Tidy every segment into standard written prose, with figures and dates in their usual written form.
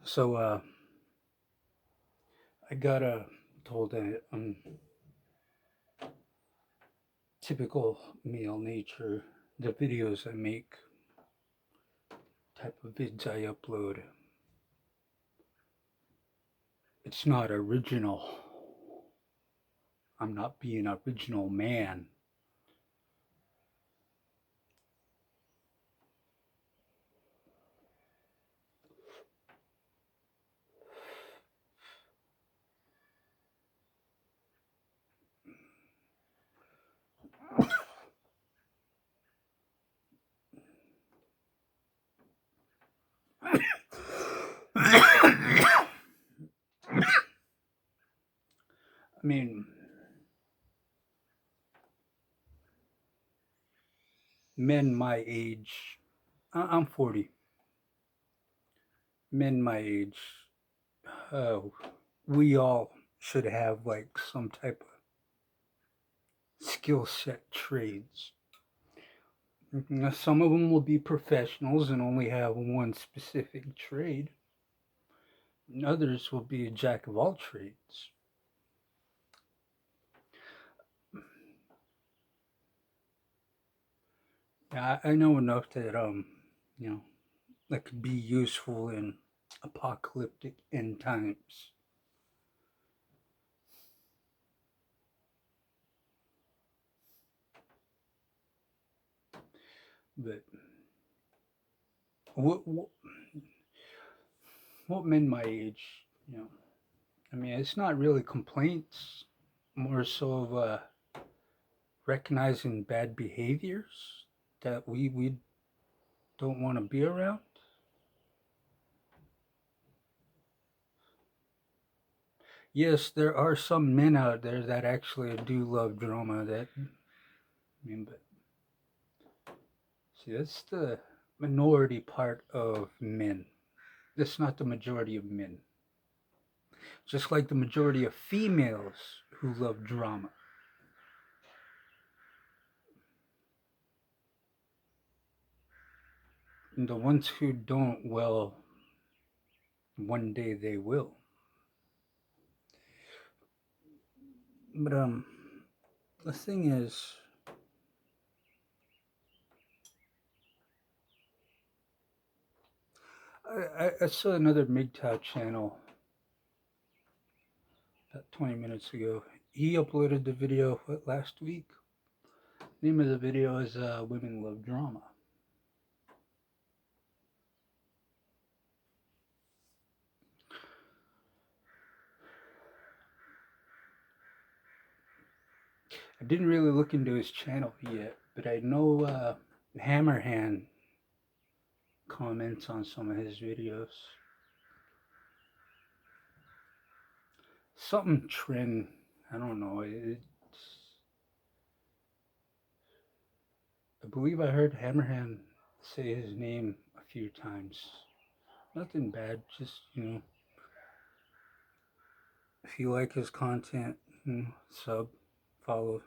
So I got told that typical male nature, the videos I make, type of vids I upload, it's not original. I'm not being an original man. I mean, men my age, I'm 40. Men my age, uh, we all should have like some type of skill set trades. Now, some of them will be professionals and only have one specific trade. And others will be a jack of all trades. I know enough that you know, that could be useful in apocalyptic end times. But what what, what men my age, you know, I mean, it's not really complaints, more so of recognizing bad behaviors that we don't want to be around. Yes, there are some men out there that actually do love drama. That I mean, but see, that's the minority part of men. That's not the majority of men. Just like the majority of females who love drama. And the ones who don't, well, one day they will. But the thing is, I saw another MGTOW channel about 20 minutes ago. He uploaded the video last week. Name of the video is "Women Love Drama." I didn't really look into his channel yet, but I know Hammerhand comments on some of his videos. Something tren. I don't know. I believe I heard Hammerhand say his name a few times. Nothing bad, just if you like his content, sub, follow.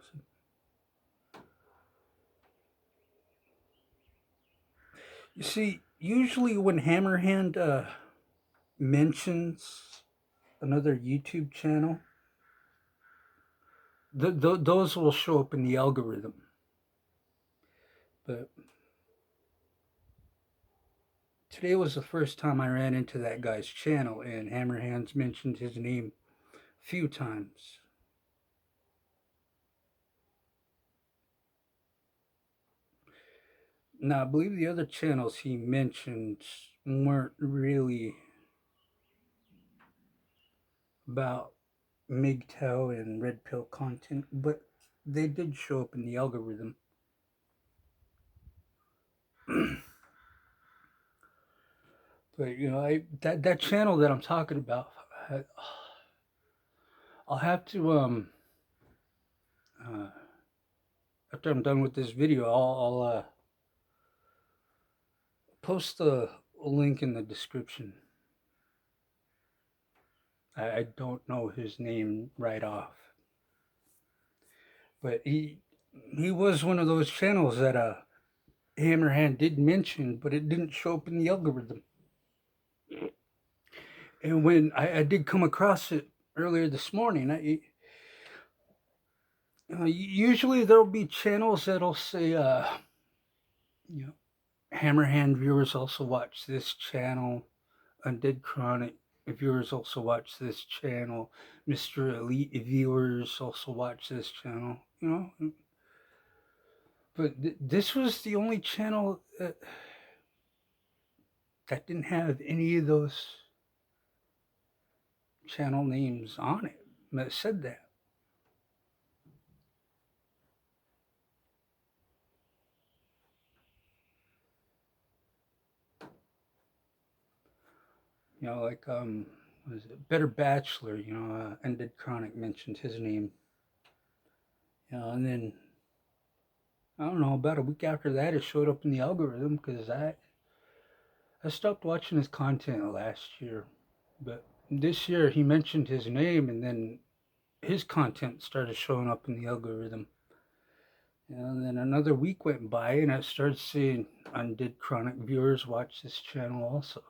You see, usually when Hammerhand mentions another YouTube channel, those will show up in the algorithm. But today was the first time I ran into that guy's channel, and Hammerhand's mentioned his name a few times. Now, I believe the other channels he mentioned weren't really about MGTOW and red pill content, but they did show up in the algorithm. But that channel that I'm talking about, I'll have to uh, after I'm done with this video, I'll post a link in the description. I don't know his name right off, but he was one of those channels that Hammerhand did mention, but it didn't show up in the algorithm. And when I did come across it earlier this morning, usually there'll be channels that'll say, you know, Hammerhand viewers also watch this channel. Undead Chronic viewers also watch this channel. Mr. Elite viewers also watch this channel. But this was the only channel that didn't have any of those channel names on it that said that. Like what is it? Better Bachelor. Undead Chronic mentioned his name. And then I don't know. About a week after that, it showed up in the algorithm because I stopped watching his content last year, but this year he mentioned his name, and then his content started showing up in the algorithm. And then another week went by, and I started seeing Undead Chronic viewers watch this channel also.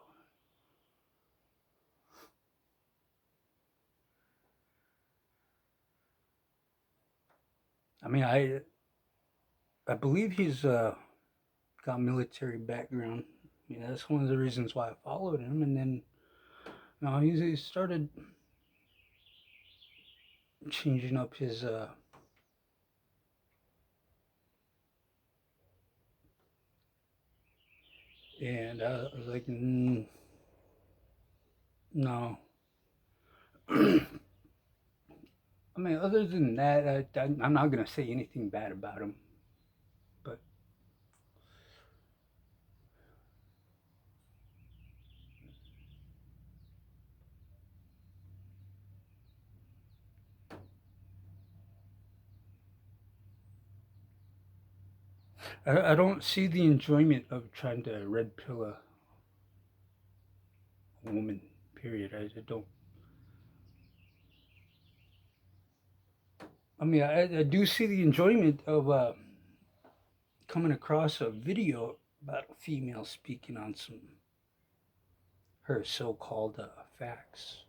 I mean, I believe he's got military background. That's one of the reasons why I followed him. And then he started changing up his and I was like, no. I mean, other than that, I'm not gonna say anything bad about him, but I don't see the enjoyment of trying to red pill a woman. Period. I don't. I mean, I do see the enjoyment of coming across a video about a female speaking on some her so-called facts.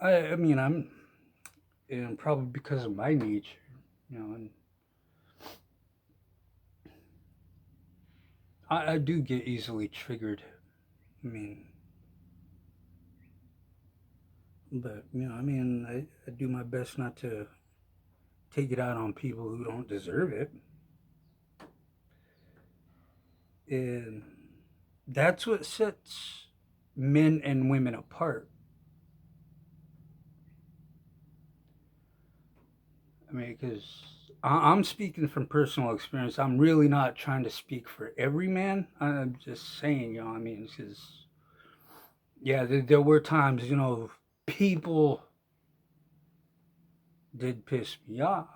I mean, and probably because of my nature, and I do get easily triggered. I mean, but I mean, I do my best not to take it out on people who don't deserve it. And that's what sets men and women apart. I mean, because I'm speaking from personal experience. I'm really not trying to speak for every man. I'm just saying, I mean, because, yeah, there were times, people did piss me off.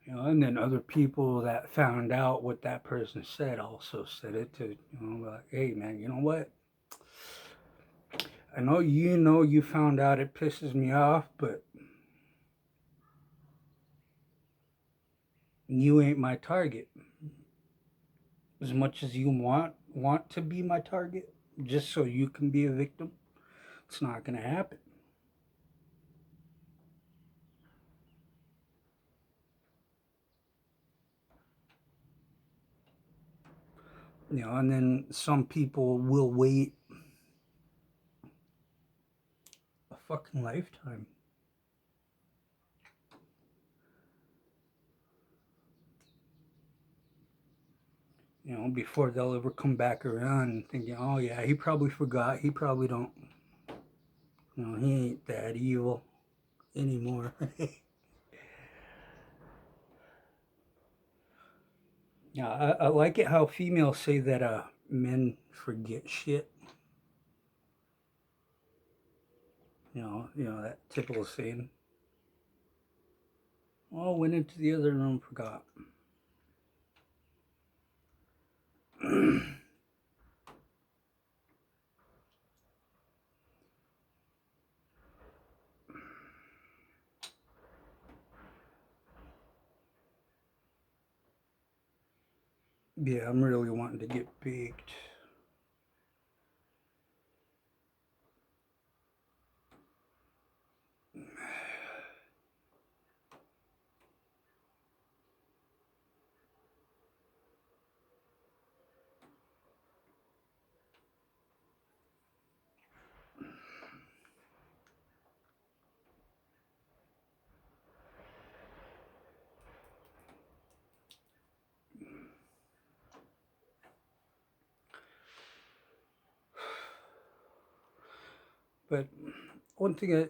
And then other people that found out what that person said also said it to, like, hey, man, you know what? I know you found out it pisses me off, but you ain't my target. As much as you want to be my target, just so you can be a victim, it's not gonna happen. And then some people will wait a fucking lifetime. Before they'll ever come back around thinking, oh yeah, he probably forgot. He probably don't. He ain't that evil anymore. Yeah, I like it how females say that men forget shit. That typical saying. Oh, went into the other room, forgot. Yeah, I'm really wanting to get baked. But one thing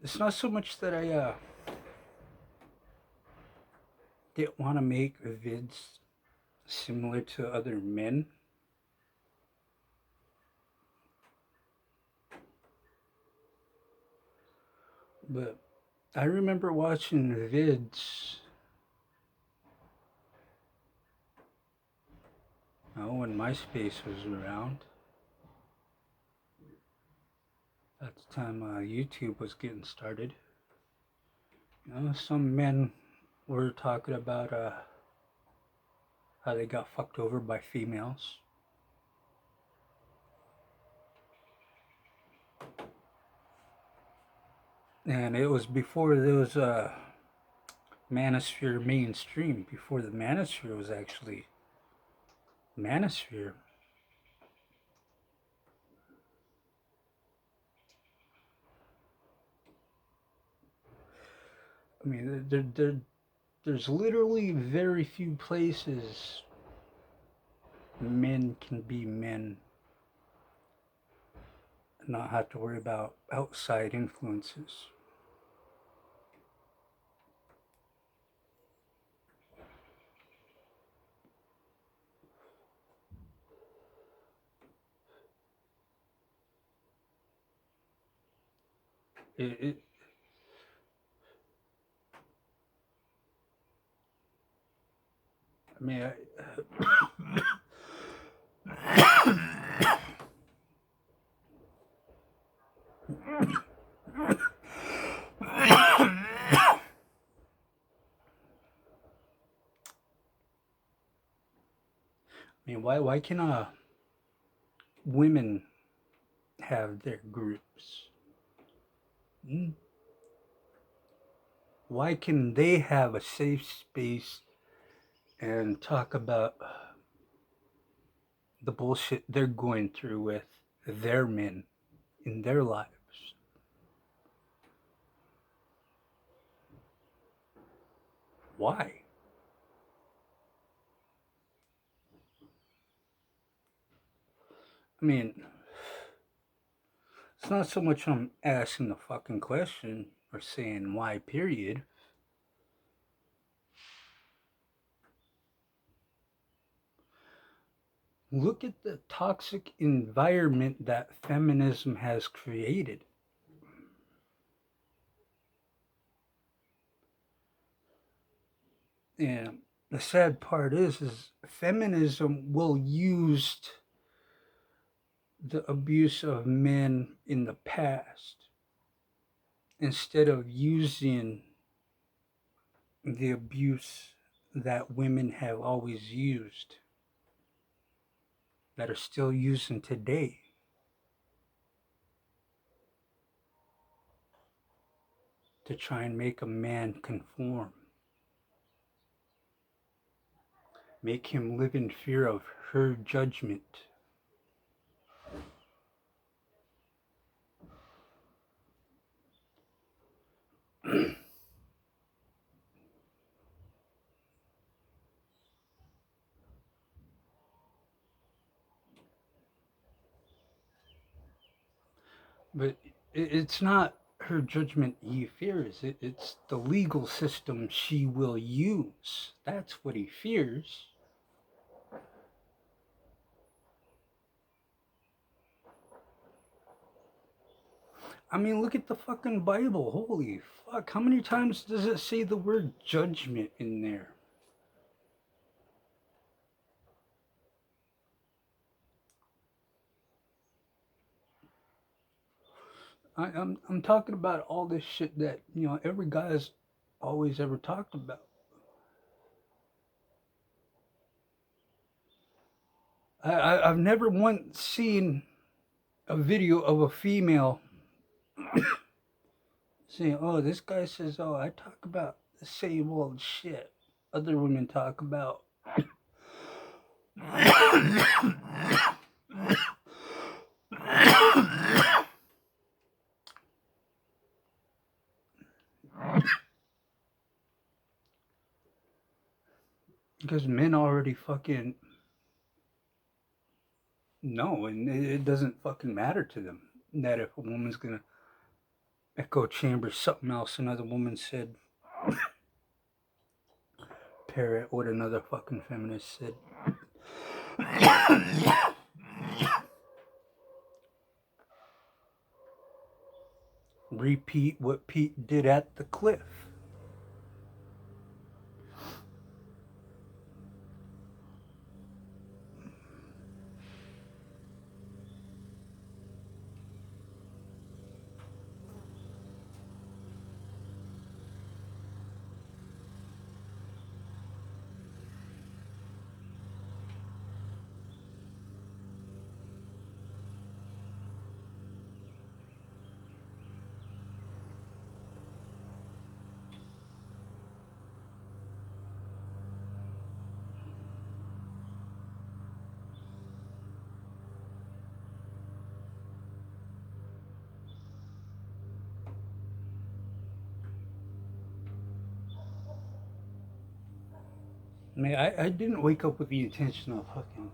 it's not so much that I didn't want to make vids similar to other men. But I remember watching vids when MySpace was around. At the time YouTube was getting started. Some men were talking about how they got fucked over by females. And it was before there was a manosphere mainstream, before the manosphere was actually manosphere. I mean, there's literally very few places men can be men and not have to worry about outside influences. It I mean, why can women have their groups? Hmm? Why can they have a safe space and talk about the bullshit they're going through with their men in their lives? Why? I mean, it's not so much I'm asking the fucking question or saying why, period. Look at the toxic environment that feminism has created. And the sad part is feminism will use the abuse of men in the past instead of using the abuse that women have always used, that are still using today, to try and make a man conform, make him live in fear of her judgment. But it's not her judgment he fears. It's the legal system she will use. That's what he fears. I mean, look at the fucking Bible. Holy fuck. How many times does it say the word judgment in there? I'm talking about all this shit that every guy's always ever talked about. I've never once seen a video of a female saying, "Oh, this guy says, oh, I talk about the same old shit other women talk about." Because men already fucking know, and it doesn't fucking matter to them that if a woman's gonna echo chamber something else another woman said, parrot what another fucking feminist said. Repeat what Pete did at the cliff. I mean, I didn't wake up with the intention of fucking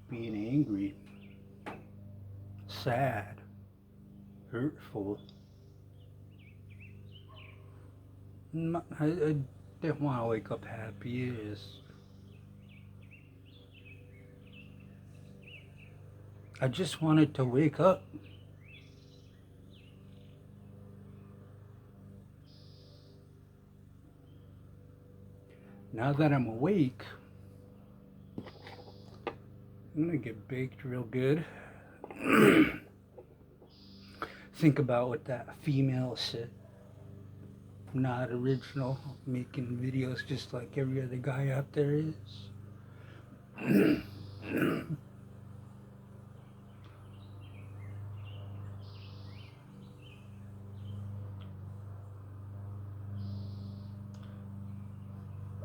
being angry, sad, hurtful. I didn't want to wake up happy. I just wanted to wake up. Now that I'm awake, I'm gonna get baked real good. Think about what that female said. Not original, making videos just like every other guy out there is.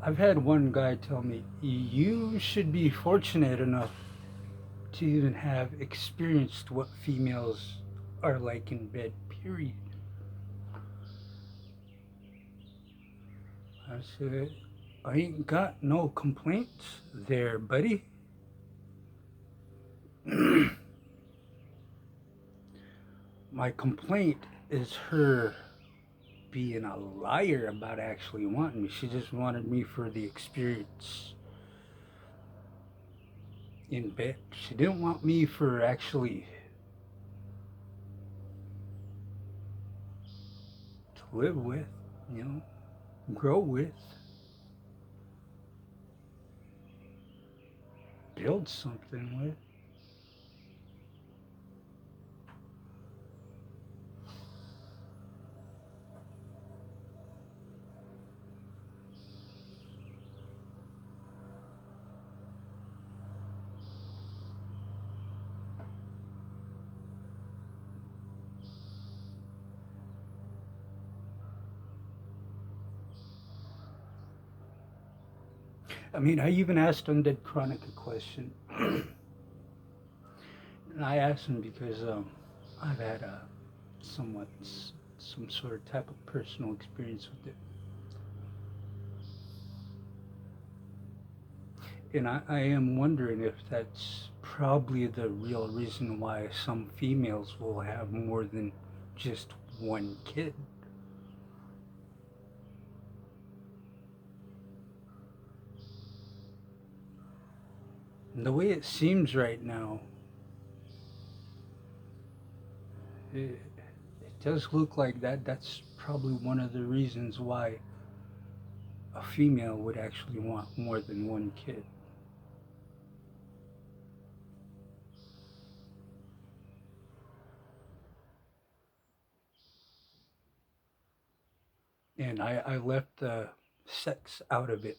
I've had one guy tell me, you should be fortunate enough to even have experienced what females are like in bed, period. I said, I ain't got no complaints there, buddy. My complaint is her being a liar about actually wanting me. She just wanted me for the experience in bed. She didn't want me for actually to live with, grow with, build something with. I mean, I even asked Undead Chronic a question. And I asked him because I've had somewhat some sort of type of personal experience with it. And I am wondering if that's probably the real reason why some females will have more than just one kid. And the way it seems right now, it does look like that's probably one of the reasons why a female would actually want more than one kid. and I left the sex out of it.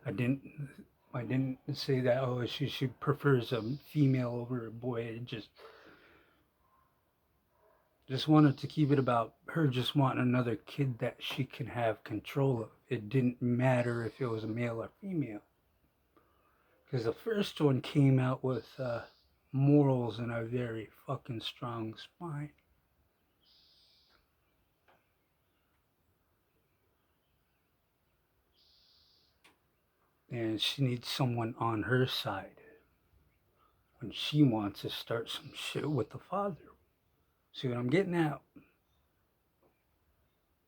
I didn't I didn't say that she prefers a female over a boy. It just wanted to keep it about her just wanting another kid that she can have control of. It didn't matter if it was a male or female. Because the first one came out with morals and a very fucking strong spine. And she needs someone on her side when she wants to start some shit with the father. See what I'm getting at?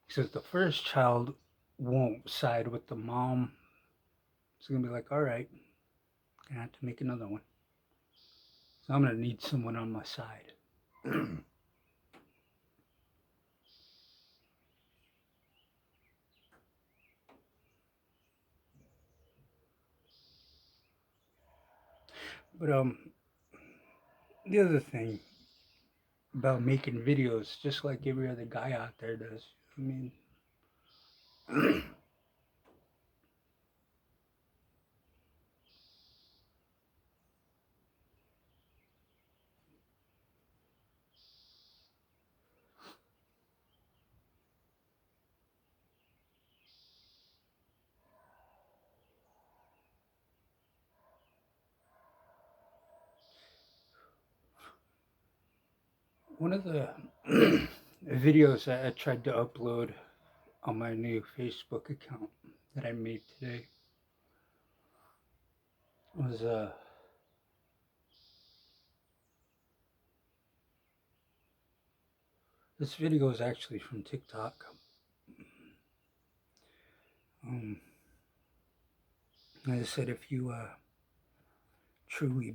Because the first child won't side with the mom. It's gonna be like, all right, gonna have to make another one. So I'm gonna need someone on my side. But the other thing about making videos, just like every other guy out there does. I mean, one of the videos that I tried to upload on my new Facebook account that I made today was this video is actually from TikTok. Um, I said if you truly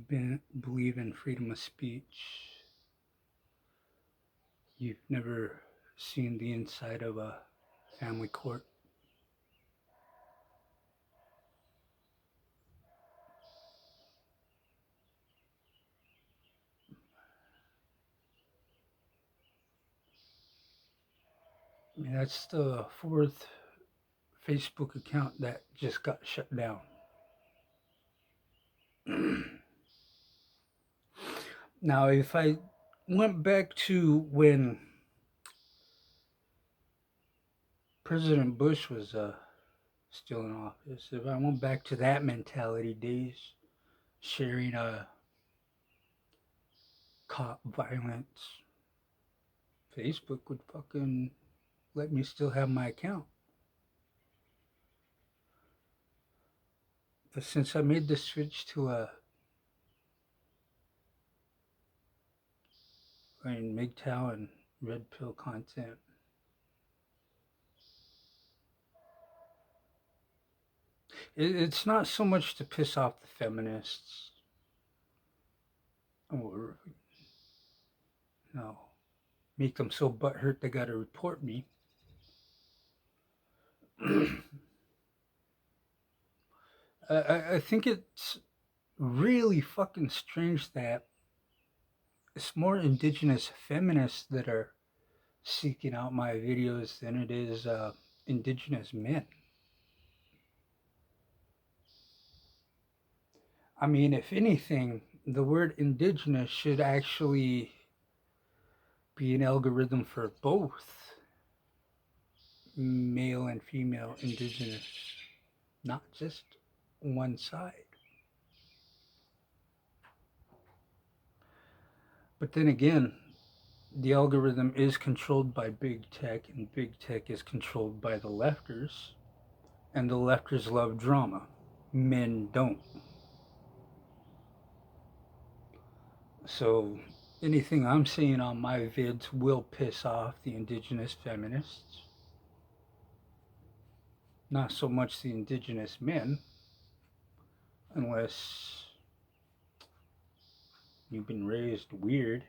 believe in freedom of speech, you've never seen the inside of a family court. I mean, that's the fourth Facebook account that just got shut down. Now, if I went back to when President Bush was still in office, if I went back to that mentality days, sharing cop violence, Facebook would fucking let me still have my account. But since I made the switch to MGTOW and red pill content, it's not so much to piss off the feminists or no, make them so butthurt they gotta report me. I think it's really fucking strange that it's more indigenous feminists that are seeking out my videos than it is indigenous men. I mean, if anything, the word indigenous should actually be an algorithm for both male and female indigenous, not just one side. But then again, the algorithm is controlled by big tech, and big tech is controlled by the lefters, and the lefters love drama. Men don't. So anything I'm saying on my vids will piss off the indigenous feminists. Not so much the indigenous men, unless you've been raised weird.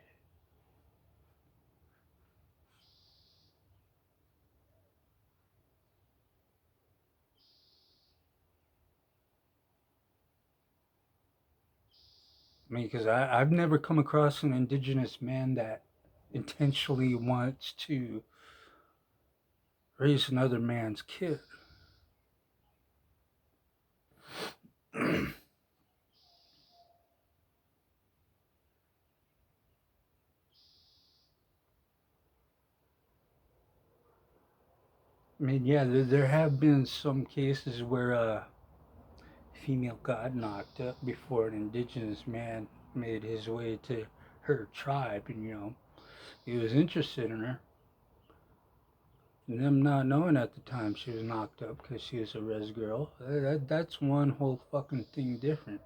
I mean, because I've never come across an indigenous man that intentionally wants to raise another man's kid. I mean, yeah, there have been some cases where a female got knocked up before an indigenous man made his way to her tribe, and he was interested in her. And them not knowing at the time she was knocked up because she was a res girl, that's one whole fucking thing different.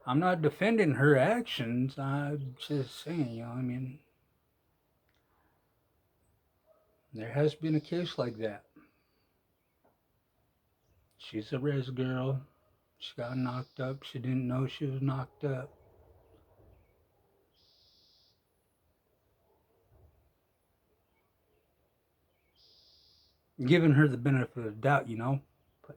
I'm not defending her actions. I'm just saying, I mean, there has been a case like that. She's a res girl. She got knocked up. She didn't know she was knocked up. Giving her the benefit of the doubt. But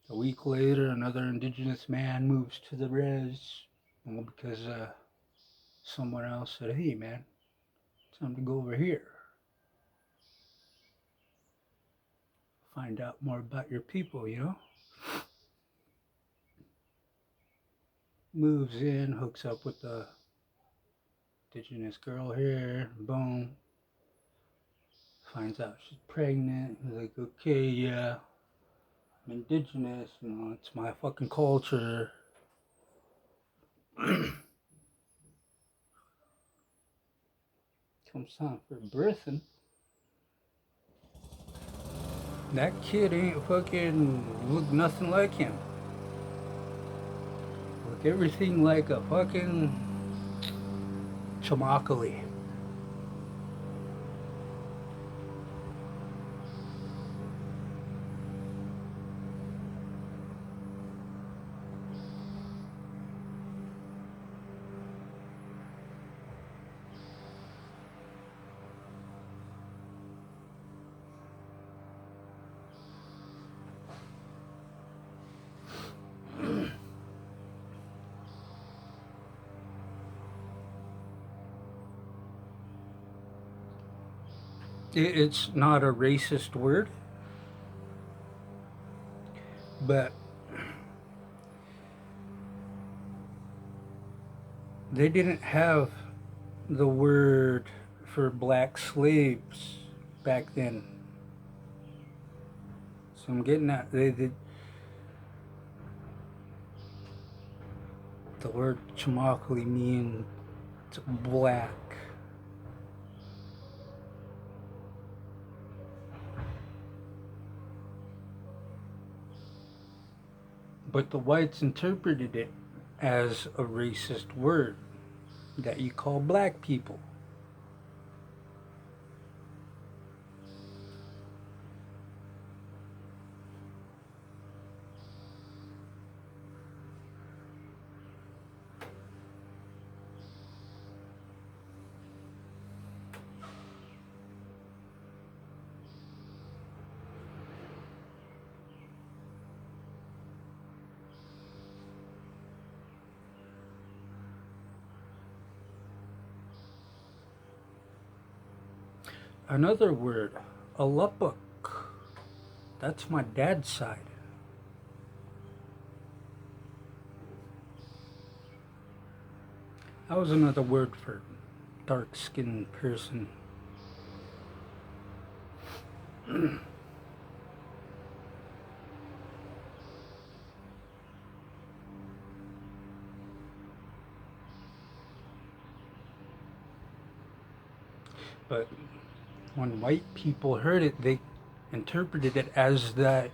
a week later, another indigenous man moves to the res because someone else said, hey, man, it's time to go over here. Find out more about your people. Moves in, hooks up with the indigenous girl here, boom. Finds out she's pregnant. He's like, okay, yeah, I'm indigenous, it's my fucking culture. Comes time for birthing. That kid ain't fucking look nothing like him. Look everything like a fucking chamakali. It's not a racist word, but they didn't have the word for black slaves back then. So I'm getting at the word chamakali means black. But the whites interpreted it as a racist word that you call black people. Another word, alupuk. That's my dad's side. That was another word for dark-skinned person. But when white people heard it, they interpreted it as that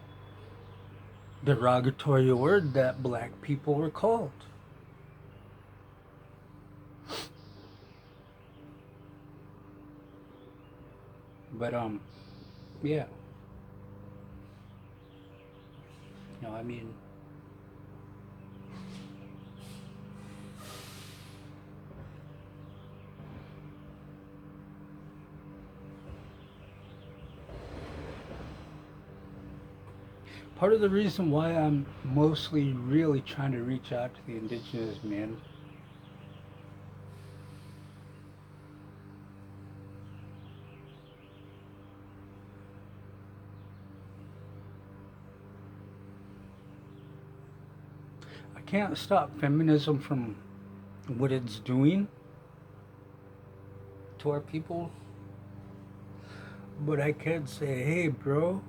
derogatory word that black people were called. But yeah. I mean, part of the reason why I'm mostly really trying to reach out to the indigenous men I can't stop feminism from what it's doing to our people, but I can say, hey, bro,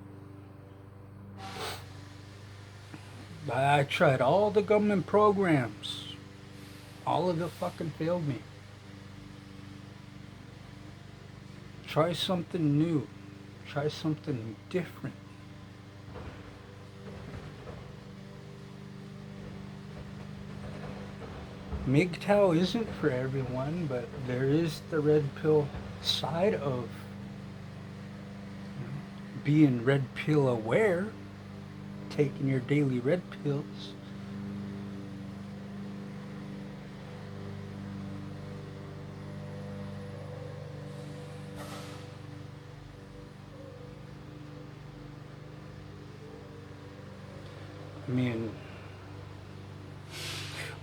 I tried all the government programs. All of it fucking failed me. Try something new. Try something different. MGTOW isn't for everyone, but there is the red pill side of being red pill aware, taking your daily red pills. I mean,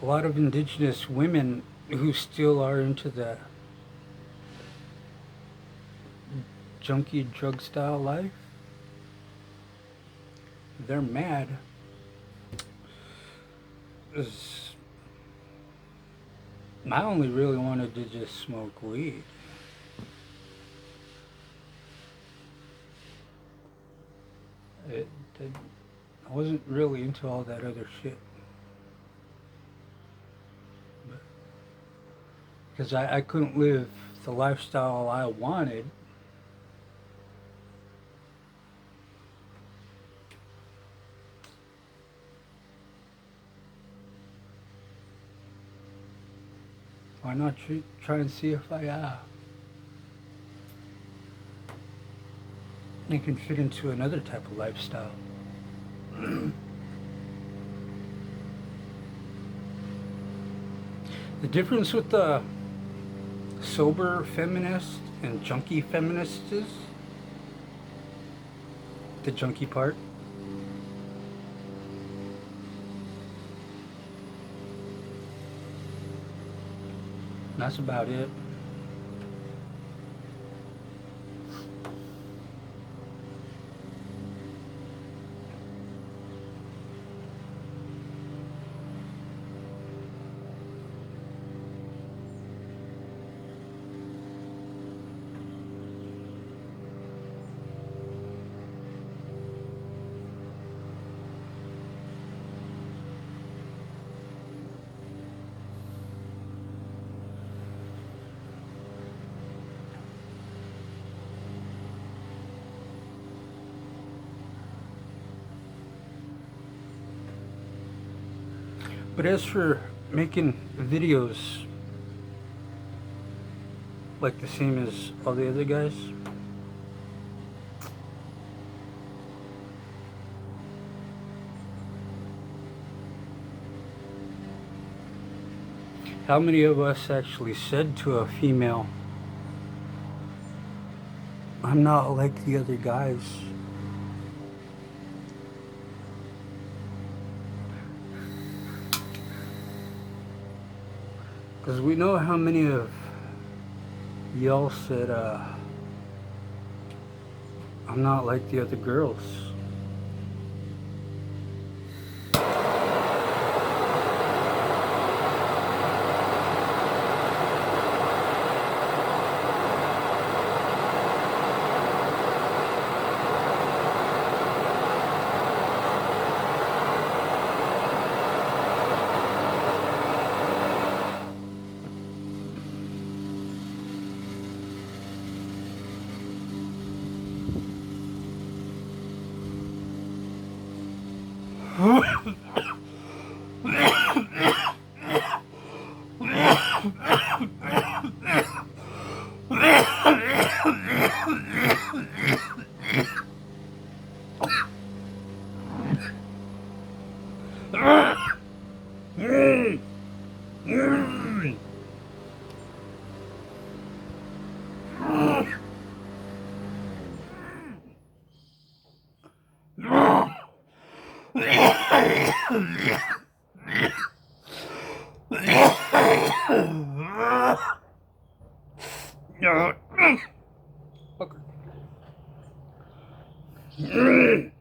a lot of indigenous women who still are into the junkie drug style life, they're mad. I only really wanted to just smoke weed. I wasn't really into all that other shit. Because I couldn't live the lifestyle I wanted. Why not try and see if I can fit into another type of lifestyle? The difference with the sober feminist and junkie feminist is the junkie part. That's about it. But as for making videos like the same as all the other guys, how many of us actually said to a female, I'm not like the other guys? Because we know how many of y'all said, I'm not like the other girls. Okay.